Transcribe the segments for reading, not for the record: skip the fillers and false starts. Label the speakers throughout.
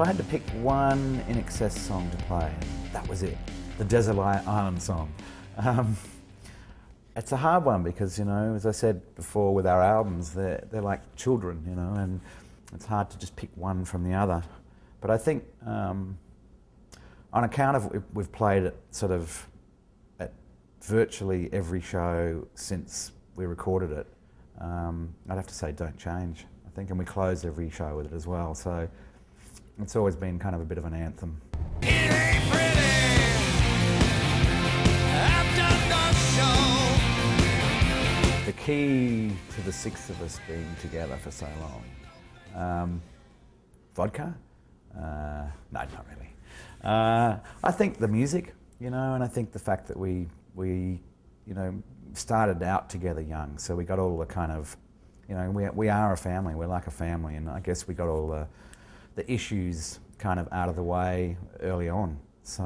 Speaker 1: I had to pick one INXS song to play, that was it, the Desert Island song. It's a hard one because, you know, as I said before with our albums, they're like children, you know, and it's hard to just pick one from the other. But I think on account of we've played it sort of at virtually every show since we recorded it, I'd have to say Don't Change, I think, and we close every show with it as well, so it's always been kind of a bit of an anthem.
Speaker 2: It ain't pretty. I've done the show.
Speaker 1: The key to the six of us being together for so long, vodka? No, not really. I think the music, you know, and I think the fact that we you know, started out together young, so we got all the kind of, you know, we are a family, we're like a family, and I guess we got all the issues kind of out of the way early on. So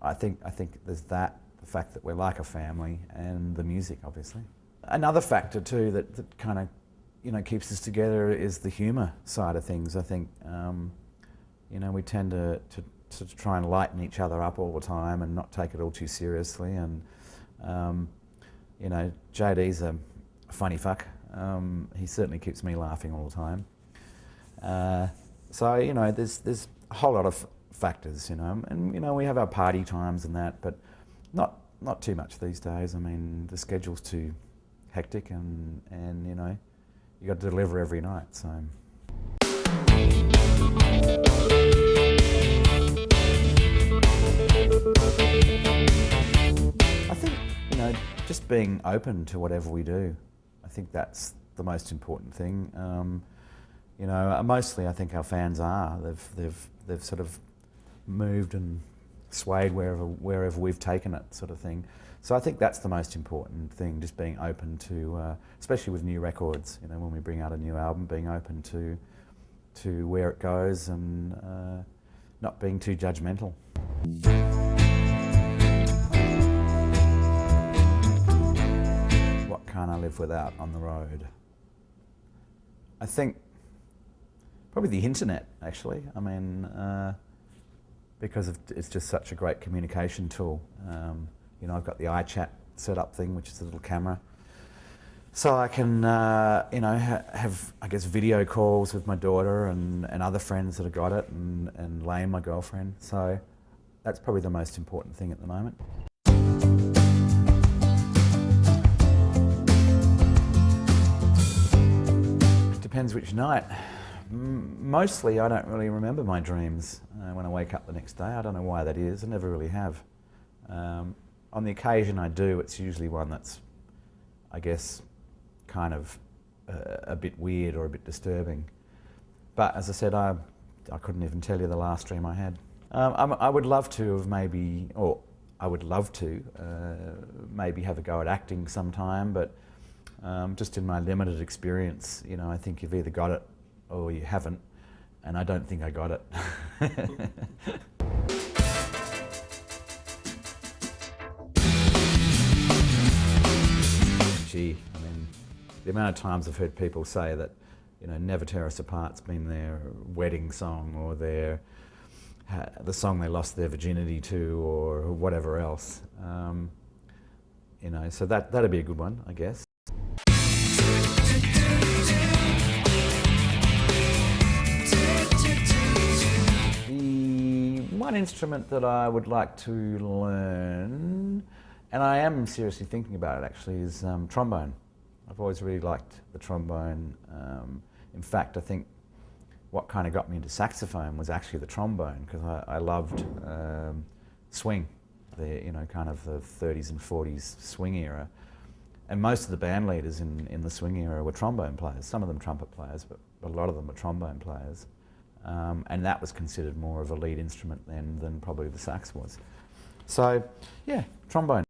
Speaker 1: I think there's that, the fact that we're like a family, and the music, obviously. Another factor too that kind of, you know, keeps us together is the humour side of things. I think, you know, we tend to try and lighten each other up all the time and not take it all too seriously. And you know, JD's a funny fuck. He certainly keeps me laughing all the time. So, you know, there's a whole lot of factors, you know, and, you know, we have our party times and that, but not too much these days. I mean, the schedule's too hectic, and you know, you got to deliver every night, so. I think, you know, just being open to whatever we do, I think that's the most important thing. You know, mostly I think our fans are. They've sort of moved and swayed wherever we've taken it, sort of thing. So I think that's the most important thing, just being open to, especially with new records, you know, when we bring out a new album, being open to where it goes, and not being too judgmental. What can't I live without on the road? I think probably the internet, actually. I mean, because it's just such a great communication tool. You know, I've got the iChat setup thing, which is a little camera. So I can, you know, have, I guess, video calls with my daughter and other friends that have got it, and Lane, my girlfriend. So that's probably the most important thing at the moment. It depends which night. Mostly I don't really remember my dreams when I wake up the next day. I don't know why that is, I never really have. On the occasion I do, it's usually one that's, I guess, kind of a bit weird or a bit disturbing. But as I said, I couldn't even tell you the last dream I had. I would love to have maybe, or I would love to maybe have a go at acting sometime, but just in my limited experience, you know, I think you've either got it or you haven't, and I don't think I got it. Gee, I mean, the amount of times I've heard people say that, you know, Never Tear Us Apart's been their wedding song, or the song they lost their virginity to, or whatever else. You know, so that'd be a good one, I guess. One instrument that I would like to learn, and I am seriously thinking about it actually, is trombone. I've always really liked the trombone. In fact, I think what kind of got me into saxophone was actually the trombone, because I loved swing, you know, kind of the 30s and 40s swing era. And most of the band leaders in the swing era were trombone players. Some of them trumpet players, but a lot of them were trombone players. And that was considered more of a lead instrument then than probably the sax was. So, yeah, trombone.